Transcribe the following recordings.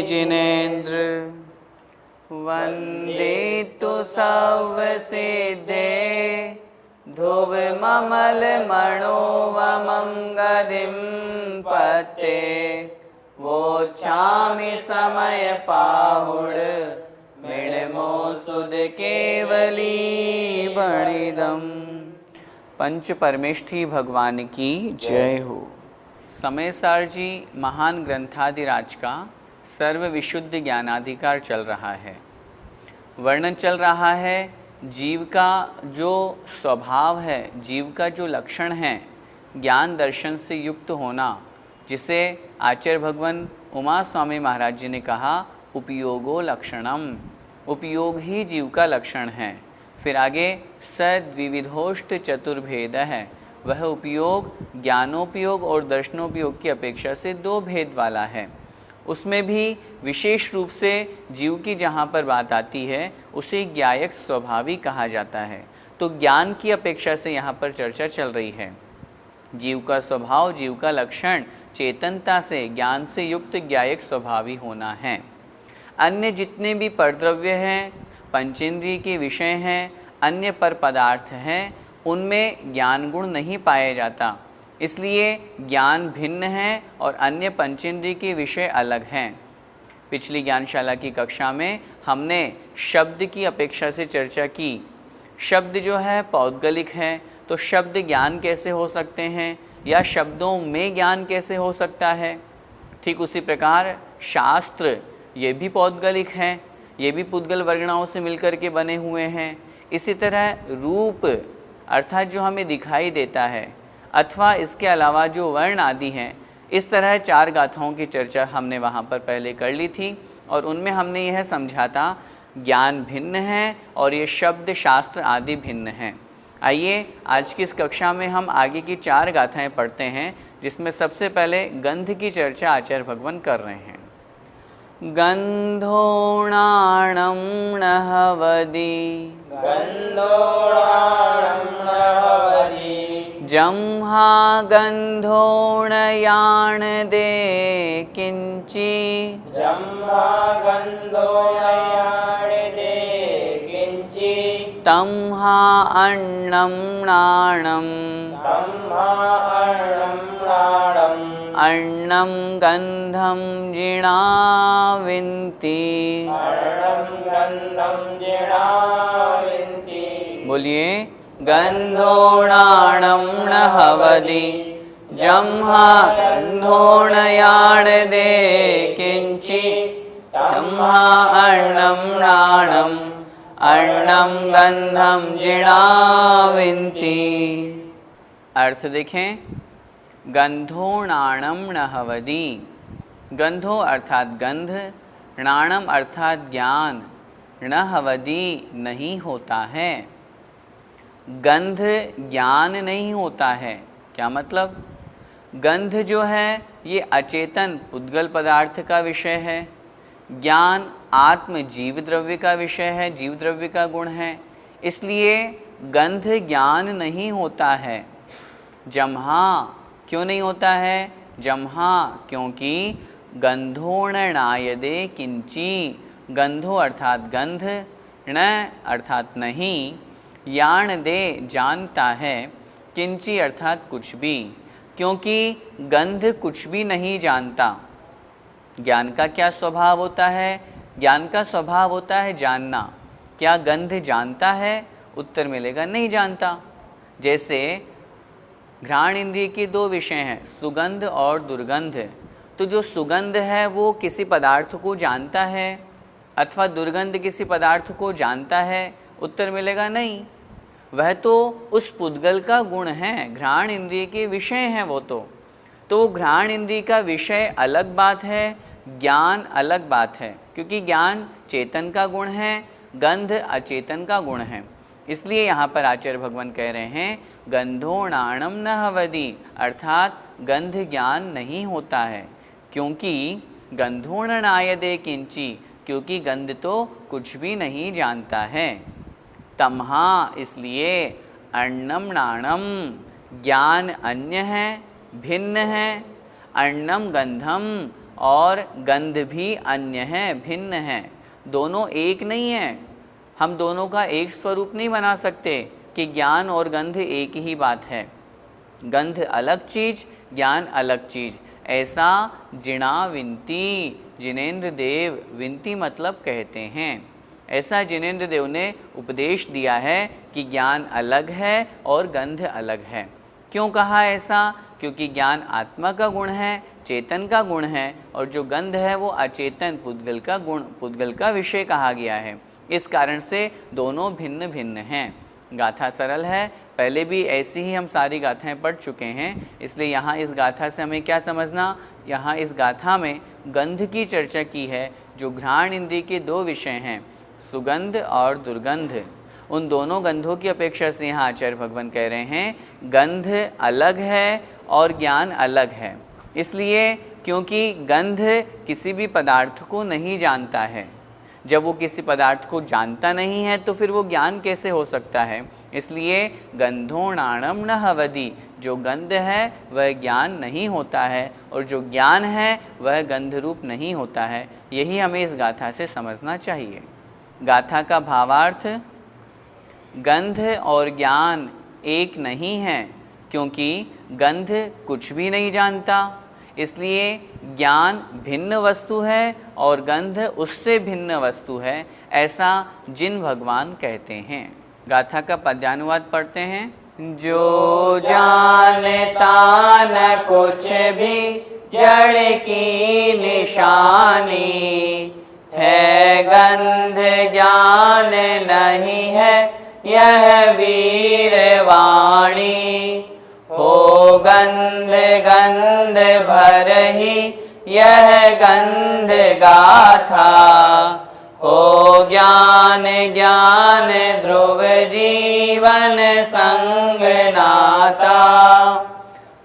जिनेन्द्र वन्दे तु सर्वसिद्धे ध्रुवममलमणोवमं गदिं पते वोच्छामि समयपाहुड मृण्मो सुध केवली बणिदम। पंच परमेष्ठी भगवान की जय हो। समयसार जी महान ग्रंथादिराज का सर्व विशुद्ध ज्ञानाधिकार चल रहा है। वर्णन चल रहा है जीव का जो स्वभाव है, जीव का जो लक्षण है, ज्ञान दर्शन से युक्त होना, जिसे आचार्य भगवान उमा स्वामी महाराज जी ने कहा उपयोगो लक्षणम, उपयोग ही जीव का लक्षण है। फिर आगे सद्विविधोष्ट चतुर्भेद है, वह उपयोग ज्ञानोपयोग और दर्शनोपयोग की अपेक्षा से दो भेद वाला है। उसमें भी विशेष रूप से जीव की जहाँ पर बात आती है उसे ज्ञायक स्वभावी कहा जाता है। तो ज्ञान की अपेक्षा से यहाँ पर चर्चा चल रही है। जीव का स्वभाव, जीव का लक्षण चेतनता से, ज्ञान से युक्त ज्ञायक स्वभावी होना है। अन्य जितने भी परद्रव्य हैं, पंचेंद्रिय के विषय हैं, अन्य पर पदार्थ हैं, उनमें ज्ञान गुण नहीं पाया जाता, इसलिए ज्ञान भिन्न है और अन्य पंचेंद्रिय के विषय अलग हैं। पिछली ज्ञानशाला की कक्षा में हमने शब्द की अपेक्षा से चर्चा की। शब्द जो है पौद्गलिक है, तो शब्द ज्ञान कैसे हो सकते हैं या शब्दों में ज्ञान कैसे हो सकता है। ठीक उसी प्रकार शास्त्र ये भी पौद्गलिक हैं, ये भी पुद्गल वर्गणाओं से मिलकर के बने हुए हैं। इसी तरह रूप अर्थात जो हमें दिखाई देता है अथवा इसके अलावा जो वर्ण आदि हैं, इस तरह चार गाथाओं की चर्चा हमने वहाँ पर पहले कर ली थी और उनमें हमने यह समझा था ज्ञान भिन्न है और ये शब्द शास्त्र आदि भिन्न हैं। आइए आज की इस कक्षा में हम आगे की चार गाथाएं पढ़ते हैं, जिसमें सबसे पहले गंध की चर्चा आचार्य भगवान कर रहे हैं। गंधोणाणं नहवदि जम्हा गंधोणयाण दे किंची तम्हा अन्नं नाणम् अन्नं गंधं जिणाविन्ति। बोलिए गंधोणाणं नहवदि जम्हा गंधोणयाण दे किंची तम्हा अन्नं नाणम् अन्नं गंधं जिणाविन्ति। अर्थ देखें, गंधोणाणं नहवदि, गंधो अर्थात गंध, नाणम अर्थात ज्ञान, नहवदि नहीं होता है। गंध ज्ञान नहीं होता है। क्या मतलब? गंध जो है ये अचेतन पुद्गल पदार्थ का विषय है, ज्ञान आत्म जीव द्रव्य का विषय है, जीव द्रव्य का गुण है, इसलिए गंध ज्ञान नहीं होता है। जम्हा क्यों नहीं होता है? जम्हा क्योंकि गंधोणनायदे किंची, गंधो अर्थात गंध, न अर्थात नहीं, याण दे जानता है, किंची अर्थात कुछ भी, क्योंकि गंध कुछ भी नहीं जानता। ज्ञान का क्या स्वभाव होता है? ज्ञान का स्वभाव होता है जानना। क्या गंध जानता है? उत्तर मिलेगा नहीं जानता। जैसे घ्राण इंद्रिय के दो विषय हैं, सुगंध और दुर्गंध। तो जो सुगंध है वो किसी पदार्थ को जानता है अथवा दुर्गंध किसी पदार्थ को जानता है? उत्तर मिलेगा नहीं। वह तो उस पुद्गल का गुण है, घ्राण इंद्रिय के विषय हैं वो तो घ्राण इंद्रिय का विषय अलग बात है, ज्ञान अलग बात है, क्योंकि ज्ञान चेतन का गुण है, गंध अचेतन का गुण है। इसलिए यहाँ पर आचार्य भगवान कह रहे हैं गंधोणाणम नहवदि, अर्थात गंध ज्ञान नहीं होता है, क्योंकि गंधोणनायदे किंची, क्योंकि गंध तो कुछ भी नहीं जानता है। तम्हा इसलिए, अन्नम नाणम ज्ञान अन्य है, भिन्न है, अन्नम गंधम और गंध भी अन्य है, भिन्न है, दोनों एक नहीं है। हम दोनों का एक स्वरूप नहीं बना सकते कि ज्ञान और गंध एक ही बात है। गंध अलग चीज़, ज्ञान अलग चीज़। ऐसा जिणा विनती, जिनेन्द्र देव, विनती मतलब कहते हैं, ऐसा जिनेन्द्र देव ने उपदेश दिया है कि ज्ञान अलग है और गंध अलग है। क्यों कहा ऐसा? क्योंकि ज्ञान आत्मा का गुण है, चेतन का गुण है, और जो गंध है वो अचेतन पुद्गल का गुण, पुद्गल का विषय कहा गया है। इस कारण से दोनों भिन्न भिन्न हैं। गाथा सरल है, पहले भी ऐसी ही हम सारी गाथाएं पढ़ चुके हैं, इसलिए यहाँ इस गाथा से हमें क्या समझना, यहाँ इस गाथा में गंध की चर्चा की है, जो घ्राण इंद्रिय के दो विषय हैं, सुगंध और दुर्गंध। उन दोनों गंधों की अपेक्षा से यहाँ आचार्य भगवान कह रहे हैं गंध अलग है और ज्ञान अलग है। इसलिए क्योंकि गंध किसी भी पदार्थ को नहीं जानता है, जब वो किसी पदार्थ को जानता नहीं है तो फिर वो ज्ञान कैसे हो सकता है। इसलिए गंधोणाणम न हवदि, जो गंध है वह ज्ञान नहीं होता है, और जो ज्ञान है वह गंध रूप नहीं होता है। यही हमें इस गाथा से समझना चाहिए। गाथा का भावार्थ, गंध और ज्ञान एक नहीं है, क्योंकि गंध कुछ भी नहीं जानता, इसलिए ज्ञान भिन्न वस्तु है और गंध उससे भिन्न वस्तु है, ऐसा जिन भगवान कहते हैं। गाथा का पद्यानुवाद पढ़ते हैं। जो जानता न कुछ भी जड़ की निशानी, है गंध ज्ञान नहीं है यह वीरवाणी। हो गंध गंध भर ही यह गंध गाथा, हो ज्ञान ज्ञान ध्रुव जीवन संग नाता।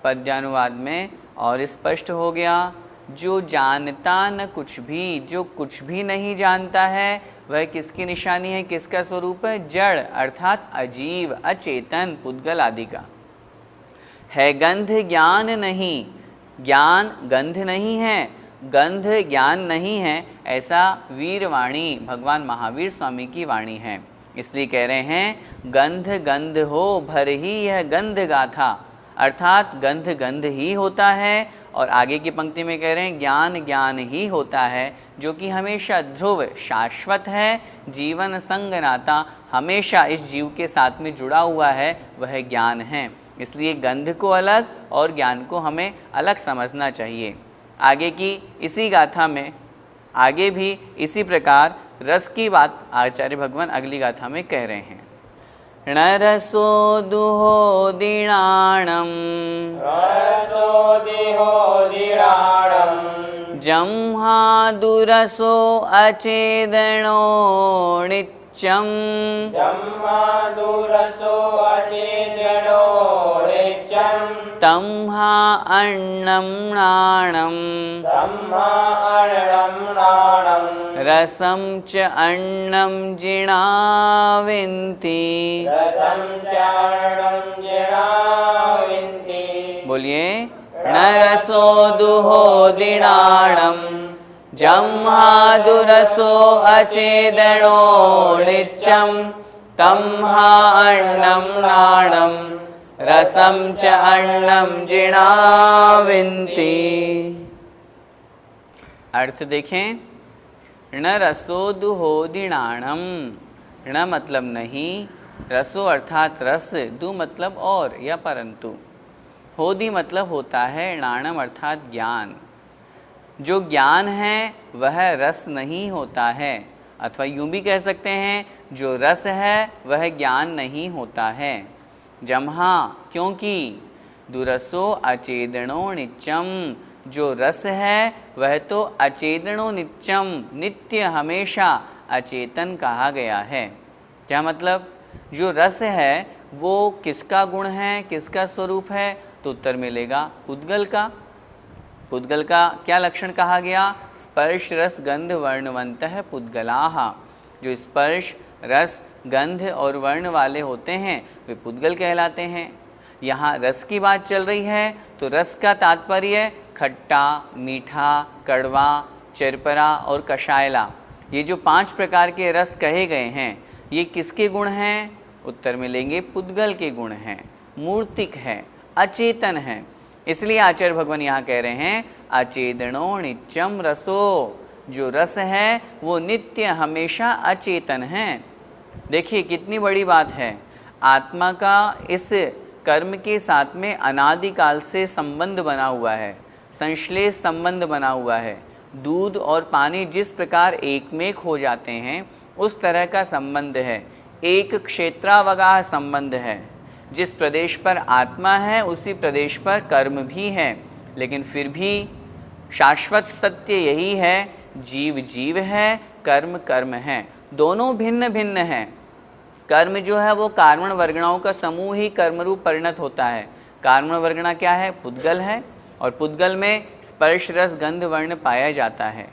पद्यानुवाद में और स्पष्ट हो गया, जो जानता न कुछ भी, जो कुछ भी नहीं जानता है, वह किसकी निशानी है, किसका स्वरूप है? जड़ अर्थात अजीव, अचेतन, पुद्गल आदि का है। गंध ज्ञान नहीं, ज्ञान गंध नहीं है, गंध ज्ञान नहीं है, ऐसा वीरवाणी भगवान महावीर स्वामी की वाणी है। इसलिए कह रहे हैं गंध गंध हो भर ही यह गंध गाथा, अर्थात गंध गंध ही होता है। और आगे की पंक्ति में कह रहे हैं ज्ञान ज्ञान ही होता है, जो कि हमेशा ध्रुव शाश्वत है, जीवन संग नाता, हमेशा इस जीव के साथ में जुड़ा हुआ है, वह ज्ञान है। इसलिए गंध को अलग और ज्ञान को हमें अलग समझना चाहिए। आगे की इसी गाथा में आगे भी इसी प्रकार रस की बात आचार्य भगवान अगली गाथा में कह रहे हैं। णरसो दुहो दिणाणम, रसो दिहो दिणाणम, जम्हा दुरसो अचेदनो नित्यम, जम्मा दुरसो अचेदनो नित्यम, तम्हा अन्नम नाणम, तम्हा अन्नम नाणम, रसम च अन्नम जिणाविन्ति। रसं च अन्नं जिणाविन्ति। बोलिए, न रसो दुहो दिणाणम, जम्हा दुरसो अचेदनो नित्यम, तम्हा अन्नम नाणम, रसम च अन्नम जिणाविन्ति। अर्थ देखें, न रसो दुहो दिणाणम, न मतलब नहीं, रसो अर्थात रस, दु मतलब और या परंतु, होदी मतलब होता है, नाणम अर्थात ज्ञान। जो ज्ञान है वह रस नहीं होता है, अथवा यूं भी कह सकते हैं जो रस है वह ज्ञान नहीं होता है। जम्हा क्योंकि, दुरसो अचेदनो नित्यम, जो रस है वह तो अचेदनो नित्यम, नित्य हमेशा अचेतन कहा गया है। क्या मतलब? जो रस है वो किसका गुण है, किसका स्वरूप है? तो उत्तर मिलेगा पुद्गल का। पुद्गल का क्या लक्षण कहा गया? स्पर्श रस गंध वर्णवंतः पुद्गलाः। जो स्पर्श रस गंध और वर्ण वाले होते हैं वे पुद्गल कहलाते हैं। यहाँ रस की बात चल रही है तो रस का तात्पर्य खट्टा, मीठा, कड़वा, चरपरा और कषायला। ये जो 5 प्रकार के रस कहे गए हैं, ये किसके गुण हैं? उत्तर में लेंगे पुद्गल के गुण हैं, मूर्तिक है, अचेतन है। इसलिए आचार्य भगवान यहाँ कह रहे हैं अचेतनो नित्यम रसो। जो रस है वो नित्य हमेशा अचेतन है। देखिए कितनी बड़ी बात है। आत्मा का इस कर्म के साथ में अनादिकाल से संबंध बना हुआ है, संश्लेष संबंध बना हुआ है। दूध और पानी जिस प्रकार एकमेक हो जाते हैं उस तरह का संबंध है, एक क्षेत्रावगाह संबंध है। जिस प्रदेश पर आत्मा है उसी प्रदेश पर कर्म भी है, लेकिन फिर भी शाश्वत सत्य यही है, जीव जीव है, कर्म कर्म है, दोनों भिन्न भिन्न हैं। कर्म जो है वो कार्मण वर्गणाओं का समूह ही कर्म रूप परिणत होता है। कार्मण वर्गणा क्या है? पुद्गल है, और पुद्गल में स्पर्श रस गंध वर्ण पाया जाता है।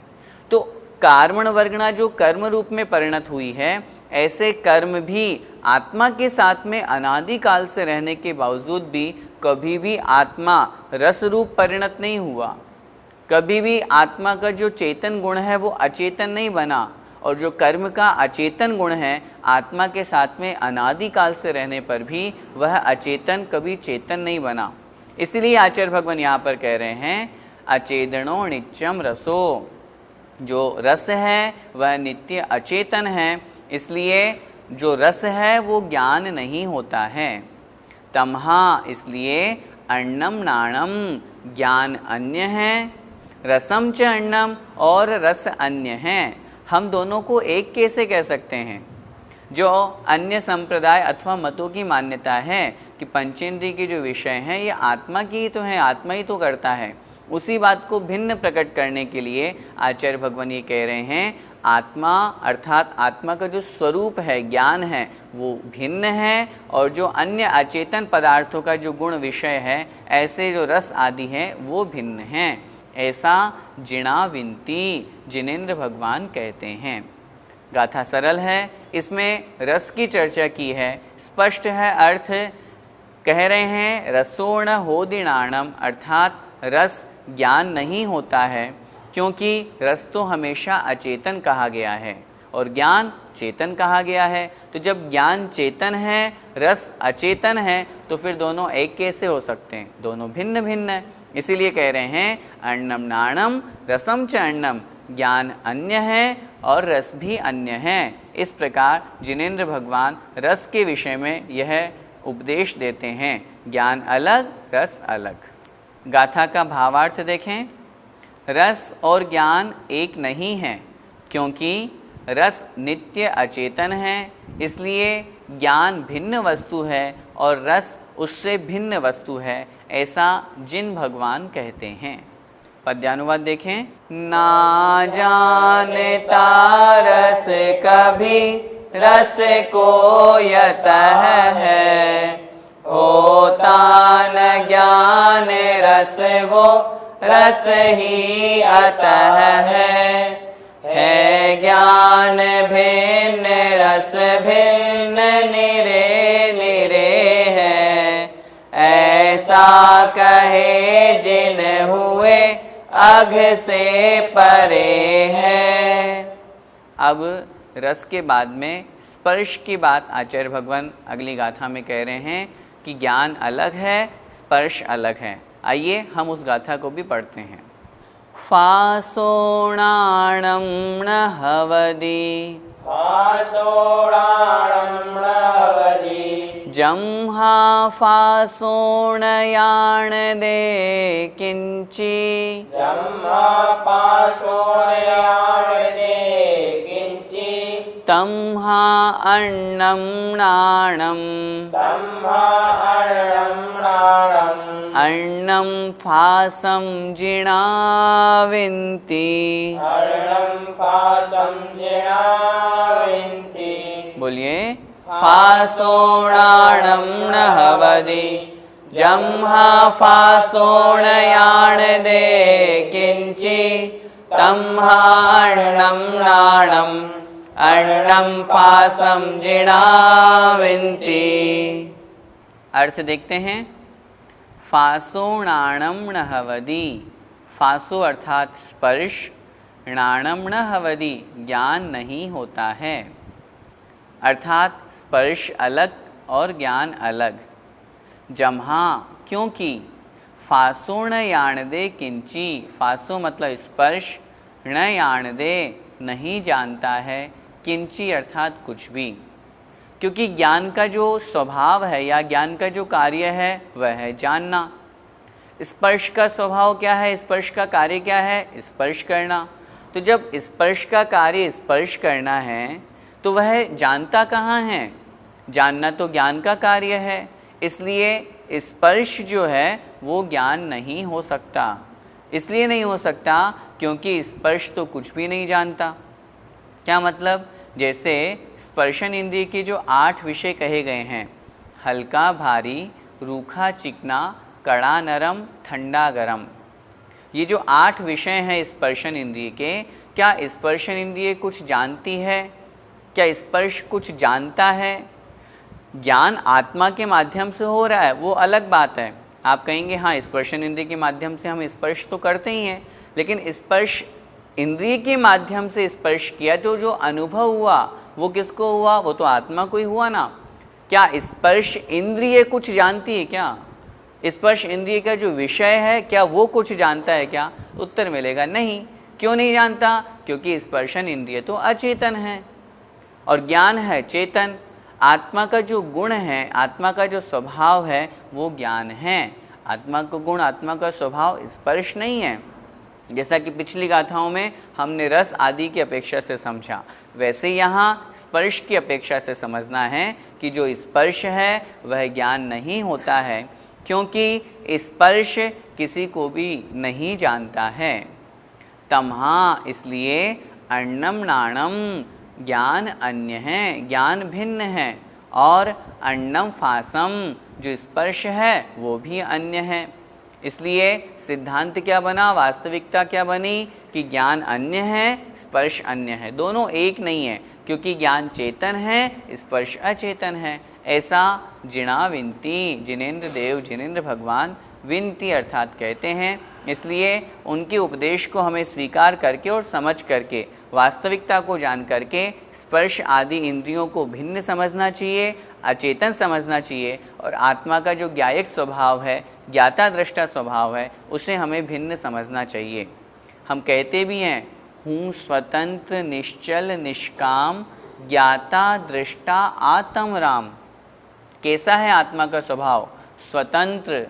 तो कार्मण वर्गणा जो कर्म रूप में परिणत हुई है, ऐसे कर्म भी आत्मा के साथ में अनादिकाल से रहने के बावजूद भी कभी भी आत्मा रस रूप परिणत नहीं हुआ। कभी भी आत्मा का जो चेतन गुण है वो अचेतन नहीं बना, और जो कर्म का अचेतन गुण है आत्मा के साथ में अनादिकाल से रहने पर भी वह अचेतन कभी चेतन नहीं बना। इसलिए आचार्य भगवान यहाँ पर कह रहे हैं अचेतनो नित्यम रसो। जो रस है वह नित्य अचेतन है, इसलिए जो रस है वो ज्ञान नहीं होता है। तमहा, इसलिए अन्नम नाणम, ज्ञान अन्य है, रसम च अन्नम, और रस अन्य है। हम दोनों को एक कैसे कह सकते हैं? जो अन्य संप्रदाय अथवा मतों की मान्यता है कि पंचेंद्रिय के जो विषय हैं ये आत्मा की ही तो हैं, आत्मा ही तो करता है, उसी बात को भिन्न प्रकट करने के लिए आचार्य भगवान ये कह रहे हैं आत्मा अर्थात आत्मा का जो स्वरूप है, ज्ञान है, वो भिन्न है, और जो अन्य अचेतन पदार्थों का जो गुण विषय है, ऐसे जो रस आदि हैं वो भिन्न हैं। ऐसा जिणाविंती जिनेंद्र भगवान कहते हैं। गाथा सरल है, इसमें रस की चर्चा की है, स्पष्ट है अर्थ। कह रहे हैं रसोण होदिणाणम, अर्थात रस ज्ञान नहीं होता है, क्योंकि रस तो हमेशा अचेतन कहा गया है और ज्ञान चेतन कहा गया है। तो जब ज्ञान चेतन है, रस अचेतन है, तो फिर दोनों एक कैसे हो सकते हैं? दोनों भिन्न भिन्न है। इसीलिए कह रहे हैं अन्नम नाणम रसम च अन्नम, ज्ञान अन्य है और रस भी अन्य है। इस प्रकार जिनेंद्र भगवान रस के विषय में यह उपदेश देते हैं, ज्ञान अलग रस अलग। गाथा का भावार्थ देखें, रस और ज्ञान एक नहीं है, क्योंकि रस नित्य अचेतन है, इसलिए ज्ञान भिन्न वस्तु है और रस उससे भिन्न वस्तु है, ऐसा जिन भगवान कहते हैं। पद्यानुवाद देखें। ना जानता रस कभी रस को यतः है, होता न ज्ञान रस वो रस ही अतः है ज्ञान भिन्न रस भिन्न निरे निरे है, ऐसा कहे जिन हुए अघ से परे है। अब रस के बाद में स्पर्श की बात आचार्य भगवान अगली गाथा में कह रहे हैं कि ज्ञान अलग है, स्पर्श अलग है। आइए हम उस गाथा को भी पढ़ते हैं। फासोणाणं न हवदि, फासोणाणं न हवदि, जम्हा फासोणयाण दे किंची, जम्हा फासोणयाण दे किंची, तम्हा अन्नं नाणं, तम्हा अन्नं नाणं, अन्नं फासं जिणाविन्ति, अन्नं फासं जिणाविन्ति। बोलिए। फासोणाणं न हवदि, जम्हा फासोणयाण दे किंची, तम्हा अन्नं नाणं, अन्नं फासं जिणाविन्ति। अर्थ देखते हैं। फासोणाणं न हवदि, फासो अर्थात स्पर्श, णाणम न हवदि ज्ञान नहीं होता है, अर्थात स्पर्श अलग और ज्ञान अलग। जम्हा क्योंकि, फासो न याणदे किंची, फासो मतलब स्पर्श, न याणदे नहीं जानता है, किंची अर्थात कुछ भी। क्योंकि ज्ञान का जो स्वभाव है या ज्ञान का जो कार्य है वह है जानना। स्पर्श का स्वभाव क्या है, स्पर्श का कार्य क्या है, स्पर्श करना। तो जब स्पर्श का कार्य स्पर्श करना है तो वह जानता कहाँ है, जानना तो ज्ञान का कार्य है, इसलिए स्पर्श जो है वो ज्ञान नहीं हो सकता। इसलिए नहीं हो सकता क्योंकि स्पर्श तो कुछ भी नहीं जानता। क्या मतलब, जैसे स्पर्शन इंद्रिय के जो 8 विषय कहे गए हैं, हल्का भारी, रूखा चिकना, कड़ा नरम, ठंडा गरम, ये जो 8 विषय हैं स्पर्शन इंद्रिय के, क्या स्पर्शन इंद्रिय कुछ जानती है, क्या स्पर्श कुछ जानता है? ज्ञान आत्मा के माध्यम से हो रहा है वो अलग बात है। आप कहेंगे हाँ स्पर्शन इंद्रिय के माध्यम से हम स्पर्श तो करते ही हैं, लेकिन स्पर्श इंद्रिय के माध्यम से स्पर्श किया तो जो अनुभव हुआ वो किसको हुआ, वो तो आत्मा को ही हुआ ना। क्या स्पर्श इंद्रिय कुछ जानती है क्या? स्पर्श इंद्रिय का जो विषय है क्या वो कुछ जानता है क्या? उत्तर मिलेगा नहीं। क्यों नहीं जानता? क्योंकि स्पर्शन इंद्रिय तो अचेतन है और ज्ञान है चेतन। आत्मा का जो गुण है, आत्मा का जो स्वभाव है वो ज्ञान है। आत्मा का गुण, आत्मा का स्वभाव स्पर्श नहीं है। जैसा कि पिछली गाथाओं में हमने रस आदि की अपेक्षा से समझा, वैसे यहाँ स्पर्श की अपेक्षा से समझना है कि जो स्पर्श है वह ज्ञान नहीं होता है, क्योंकि स्पर्श किसी को भी नहीं जानता है। तम्हा इसलिए अन्नम नाणम, ज्ञान अन्य है, ज्ञान भिन्न है, और अन्नम फासम, जो स्पर्श है वो भी अन्य है। इसलिए सिद्धांत क्या बना, वास्तविकता क्या बनी कि ज्ञान अन्य है, स्पर्श अन्य है, दोनों एक नहीं है, क्योंकि ज्ञान चेतन है, स्पर्श अचेतन है। ऐसा जिणा विनती, जिनेन्द्र देव, जिनेन्द्र भगवान विनती अर्थात कहते हैं। इसलिए उनके उपदेश को हमें स्वीकार करके और समझ करके, वास्तविकता को जान करके स्पर्श आदि इंद्रियों को भिन्न समझना चाहिए, अचेतन समझना चाहिए, और आत्मा का जो ज्ञायक स्वभाव है, ज्ञाता दृष्टा स्वभाव है, उसे हमें भिन्न समझना चाहिए। हम कहते भी हैं हूँ स्वतंत्र निश्चल निष्काम, ज्ञाता दृष्टा आत्म राम। कैसा है आत्मा का स्वभाव? स्वतंत्र,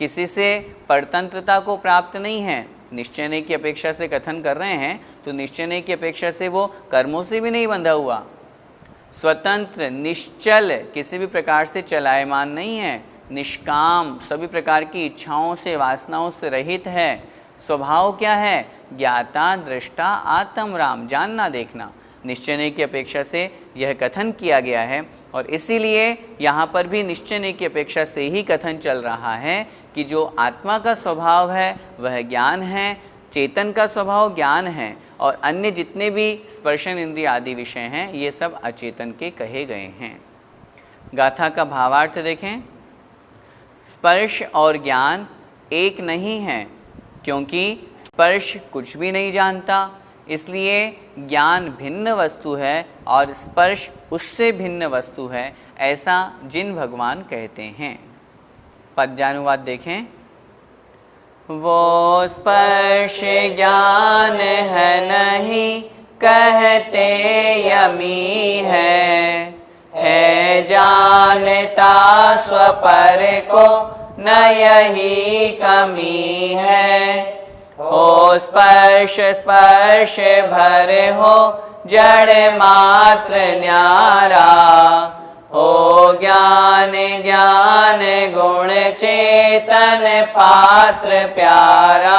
किसी से परतंत्रता को प्राप्त नहीं है। निश्चय की अपेक्षा से कथन कर रहे हैं तो निश्चय की अपेक्षा से वो कर्मों से भी नहीं बंधा हुआ। स्वतंत्र, निश्चल, किसी भी प्रकार से चलायमान नहीं है, निष्काम, सभी प्रकार की इच्छाओं से वासनाओं से रहित है। स्वभाव क्या है? ज्ञाता दृष्टा आत्म राम, जानना देखना। निश्चय की अपेक्षा से यह कथन किया गया है, और इसीलिए यहाँ पर भी निश्चय की अपेक्षा से ही कथन चल रहा है कि जो आत्मा का स्वभाव है वह ज्ञान है, चेतन का स्वभाव ज्ञान है, और अन्य जितने भी स्पर्शन इंद्रिय आदि विषय हैं ये सब अचेतन के कहे गए हैं। गाथा का भावार्थ देखें। स्पर्श और ज्ञान एक नहीं है, क्योंकि स्पर्श कुछ भी नहीं जानता, इसलिए ज्ञान भिन्न वस्तु है और स्पर्श उससे भिन्न वस्तु है, ऐसा जिन भगवान कहते हैं। पद्यानुवाद देखें। वो स्पर्श ज्ञान है नहीं, कहते यमी है जानता स्वपर को न यही कमी है। हो स्पर्श स्पर्श भर हो जड़ मात्र न्यारा, हो ज्ञान ज्ञान गुण चेतन पात्र प्यारा।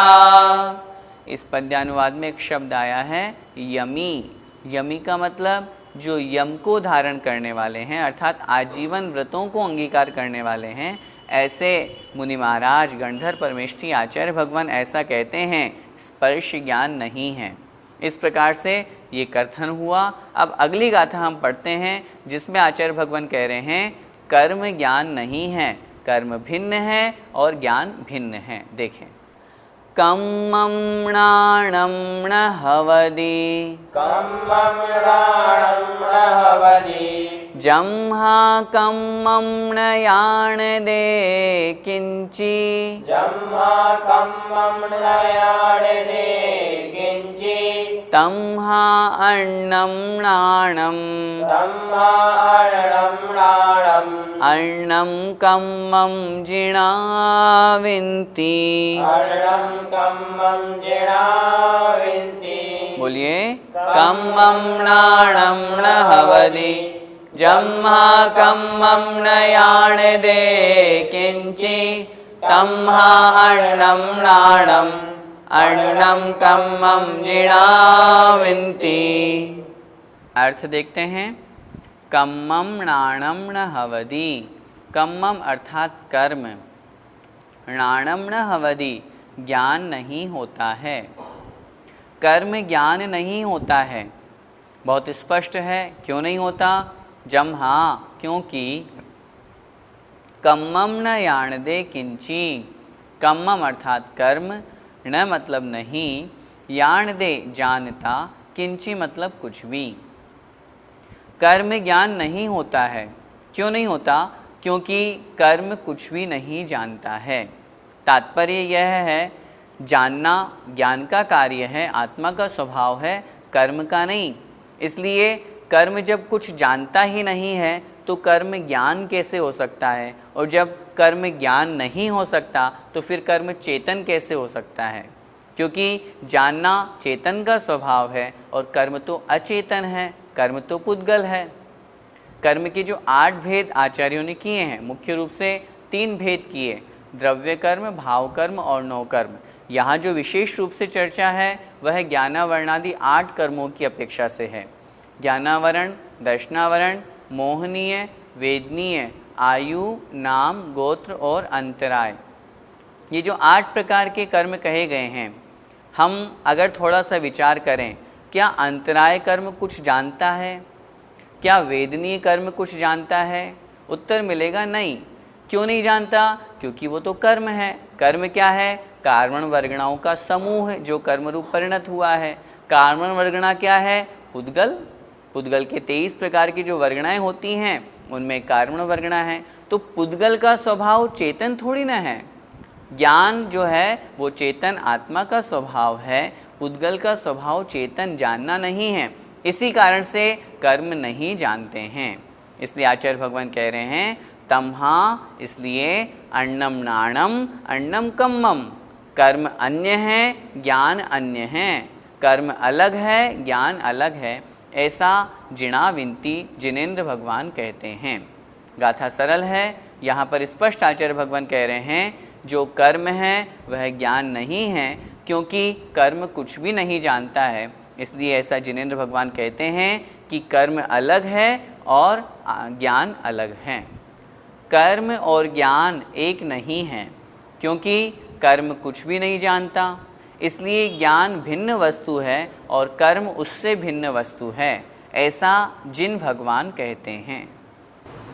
इस पद्यानुवाद में एक शब्द आया है यमी। यमी का मतलब जो यम को धारण करने वाले हैं, अर्थात आजीवन व्रतों को अंगीकार करने वाले हैं, ऐसे मुनि महाराज गणधर परमेष्ठी आचार्य भगवान ऐसा कहते हैं, स्पर्श ज्ञान नहीं है। इस प्रकार से ये कथन हुआ। अब अगली गाथा हम पढ़ते हैं जिसमें आचार्य भगवान कह रहे हैं कर्म ज्ञान नहीं है, कर्म भिन्न है और ज्ञान भिन्न है। देखें। कम्मं नाणं न हवदि कम्मं नाणं न हवदि जम्हा कम्मं न याणदे किंचि जम्मा कम्मं न याणदे किंचि तम्हा अन्नं नाणं तम्मा अर्णं नाणं अन्नं कम्मं जिणाविन्ति। अर्णं कम्मं जिणाविन्ति। बोलिए, कम्मं नाणं न हवदि जम्हा कम्मं न याणदे किंचि तम्हा अन्नं नाणं अन्नं कम्मं जिणाविन्ति। अर्थ देखते हैं। कम्मं नाणं न हवदि, कम्मम अर्थात कर्म, नाणं न हवदि ज्ञान नहीं होता है। कर्म ज्ञान नहीं होता है, बहुत स्पष्ट है। क्यों नहीं होता? जम्हा, क्योंकि कम्मम न याणदे किंची, कम्मम अर्थात कर्म, न मतलब नहीं, याणदे जानता, किंची मतलब कुछ भी। कर्म ज्ञान नहीं होता है। क्यों नहीं होता? क्योंकि कर्म कुछ भी नहीं जानता है। तात्पर्य यह है, जानना ज्ञान का कार्य है, आत्मा का स्वभाव है, कर्म का नहीं। इसलिए कर्म जब कुछ जानता ही नहीं है तो कर्म ज्ञान कैसे हो सकता है? और जब कर्म ज्ञान नहीं हो सकता तो फिर कर्म चेतन कैसे हो सकता है? क्योंकि जानना चेतन का स्वभाव है और कर्म तो अचेतन है, कर्म तो पुद्गल है। कर्म के जो 8 भेद आचार्यों ने किए हैं, मुख्य रूप से 3 भेद किए, द्रव्य कर्म, भाव कर्म और नौ कर्म। यहाँ जो विशेष रूप से चर्चा है वह ज्ञानावरणादि 8 कर्मों की अपेक्षा से है। ज्ञानावरण, दर्शनावरण, मोहनीय, वेदनीय, आयु, नाम, गोत्र और अंतराय, ये जो 8 प्रकार के कर्म कहे गए हैं, हम अगर थोड़ा सा विचार करें, क्या अंतराय कर्म कुछ जानता है? क्या वेदनीय कर्म कुछ जानता है? उत्तर मिलेगा नहीं। क्यों नहीं जानता? क्योंकि वो तो कर्म है। कर्म क्या है? कार्बन वर्गणाओं का समूह जो कर्म रूप परिणत हुआ है। कार्बन वर्गणा क्या है? पुद्गल। पुद्गल के 23 प्रकार की जो वर्गणाएं होती हैं उनमें कार्बन वर्गणा है। तो पुद्गल का स्वभाव चेतन थोड़ी ना है। ज्ञान जो है वो चेतन आत्मा का स्वभाव है, पुद्गल का स्वभाव चेतन जानना नहीं है। इसी कारण से कर्म नहीं जानते हैं। इसलिए आचार्य भगवान कह रहे हैं तम्हा, इसलिए अन्नम नाणम अन्नम कम्मम, कर्म अन्य है, ज्ञान अन्य है। कर्म अलग है, ज्ञान अलग है, ऐसा जिणाविन्ति जिनेन्द्र भगवान कहते हैं। गाथा सरल है। यहाँ पर स्पष्ट आचार्य भगवान कह रहे हैं जो कर्म है वह ज्ञान नहीं है, क्योंकि कर्म कुछ भी नहीं जानता है। इसलिए ऐसा जिनेन्द्र भगवान कहते हैं कि कर्म अलग है और ज्ञान अलग है। कर्म और ज्ञान एक नहीं है, क्योंकि कर्म कुछ भी नहीं जानता, इसलिए ज्ञान भिन्न वस्तु है और कर्म उससे भिन्न वस्तु है, ऐसा जिन भगवान कहते हैं।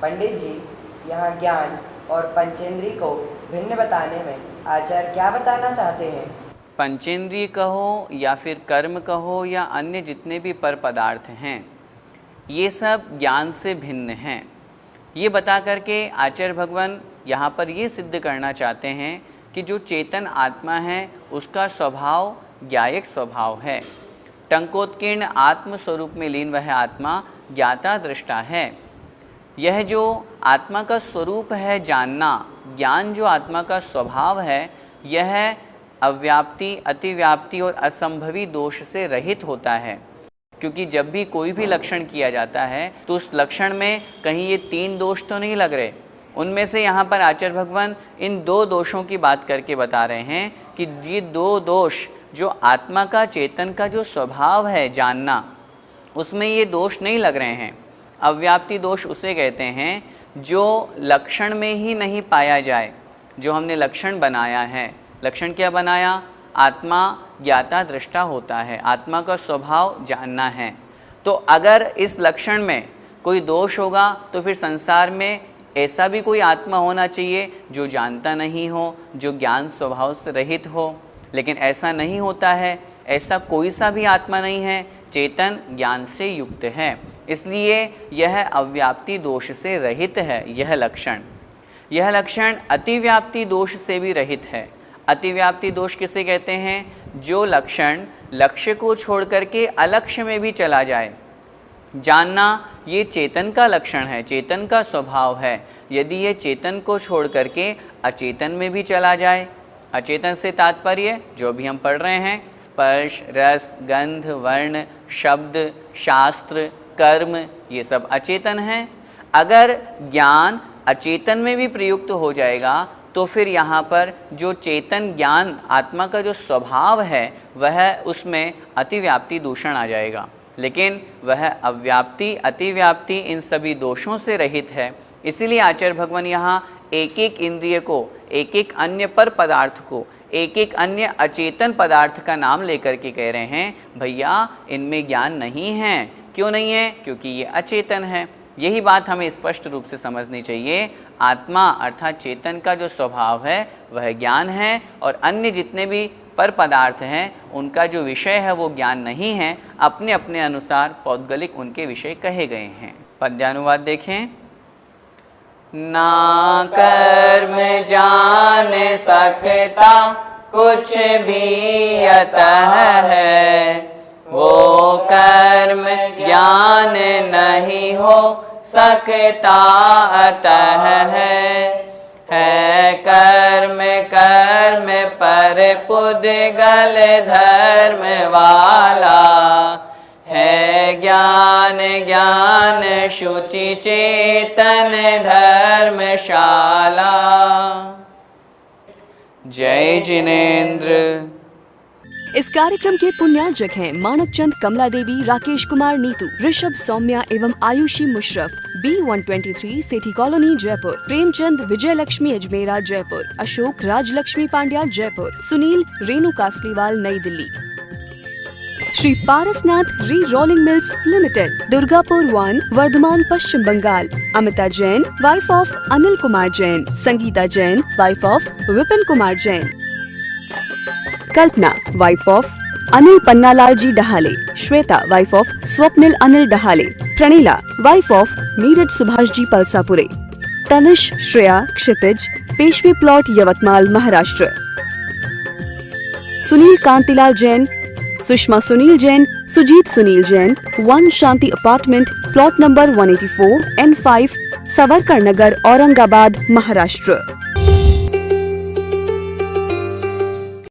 पंडित जी, यहाँ ज्ञान और पंचेंद्रिय को भिन्न बताने में आचार्य क्या बताना चाहते हैं? पंचेंद्रिय कहो या फिर कर्म कहो या अन्य जितने भी पर पदार्थ हैं, ये सब ज्ञान से भिन्न हैं। ये बता करके आचार्य भगवान यहाँ पर ये सिद्ध करना चाहते हैं कि जो चेतन आत्मा है उसका स्वभाव ज्ञायक स्वभाव है। टंकोत्कीर्ण आत्म स्वरूप में लीन वह आत्मा ज्ञाता दृष्टा है। यह जो आत्मा का स्वरूप है जानना, ज्ञान जो आत्मा का स्वभाव है, यह अव्याप्ति, अतिव्याप्ति और असंभवी दोष से रहित होता है। क्योंकि जब भी कोई भी लक्षण किया जाता है तो उस लक्षण में कहीं ये 3 दोष तो नहीं लग रहे। उनमें से यहाँ पर आचार्य भगवान इन 2 दोषों की बात करके बता रहे हैं कि ये 2 दोष जो आत्मा का, चेतन का जो स्वभाव है जानना, उसमें ये दोष नहीं लग रहे हैं। अव्याप्ति दोष उसे कहते हैं जो लक्षण में ही नहीं पाया जाए। जो हमने लक्षण बनाया है, लक्षण क्या बनाया? आत्मा ज्ञाता दृष्टा होता है, आत्मा का स्वभाव जानना है। तो अगर इस लक्षण में कोई दोष होगा तो फिर संसार में ऐसा भी कोई आत्मा होना चाहिए जो जानता नहीं हो, जो ज्ञान स्वभाव से रहित हो। लेकिन ऐसा नहीं होता है, ऐसा कोई सा भी आत्मा नहीं है। चेतन ज्ञान से युक्त है, इसलिए यह अव्याप्ति दोष से रहित है। यह लक्षण अतिव्याप्ति दोष से भी रहित है। अतिव्याप्ति दोष किसे कहते हैं? जो लक्षण लक्ष्य को छोड़ करके अलक्ष्य में भी चला जाए। जानना ये चेतन का लक्षण है, चेतन का स्वभाव है। यदि ये चेतन को छोड़ करके अचेतन में भी चला जाए, अचेतन से तात्पर्य जो भी हम पढ़ रहे हैं, स्पर्श, रस, गंध, वर्ण, शब्द, शास्त्र, कर्म, ये सब अचेतन हैं। अगर ज्ञान अचेतन में भी प्रयुक्त हो जाएगा तो फिर यहाँ पर जो चेतन ज्ञान आत्मा का जो स्वभाव है वह उसमें अतिव्याप्ति दूषण आ जाएगा। लेकिन वह अव्याप्ति, अतिव्याप्ति इन सभी दोषों से रहित है। इसीलिए आचार्य भगवान यहाँ एक एक इंद्रिय को, एक एक अन्य पर पदार्थ को, एक एक अन्य अचेतन पदार्थ का नाम लेकर के कह रहे हैं, भैया इनमें ज्ञान नहीं है। क्यों नहीं है? क्योंकि ये अचेतन है। यही बात हमें स्पष्ट रूप से समझनी चाहिए। आत्मा अर्थात चेतन का जो स्वभाव है वह ज्ञान है, और अन्य जितने भी पर पदार्थ हैं उनका जो विषय है वो ज्ञान नहीं है। अपने अपने अनुसार पौद्गलिक उनके विषय कहे गए हैं। पद्यानुवाद देखें। ना कर्म जान सकता कुछ भी अतः है, वो कर्म ज्ञान नहीं हो सकता अतः है। कर्म कर्म पर पुद्गल धर्म वाला, है ज्ञान ज्ञान शुचि चेतन धर्मशाला। जय जिनेन्द्र। इस कार्यक्रम के पुण्यार्जक हैं मानक चंद, कमला देवी, राकेश कुमार नीतू, ऋषभ सौम्या एवं Ayushi Musharaf, B123 city colony Jaipur, Premchand Vijay Lakshmi Ajmera Jaipur, Ashok Rajlakshmi Pandya Jaipur, Sunil Renu Kasliwal New Delhi. Shri Parasnath re rolling mills limited, Durgapur 1, Bardhaman Paschim Bengal. Amita Jain, wife of Anil Kumar Jain, Sangeeta Jain, wife of Vipin Kumar Jain, Kalpana wife of Anil Pannalal ji Dahale, Shweta wife of Swapnil Anil Dahale, Pranila wife of Neeraj Subhash ji Palsapure, Tanish Shreya Kshitij, Peshwe plot Yavatmal Maharashtra. Sunil Kantilal Jain, Sushma Sunil Jain, Sujit Sunil Jain, 1 Shanti apartment, plot number 184 N5, Savarkar Nagar, Aurangabad Maharashtra.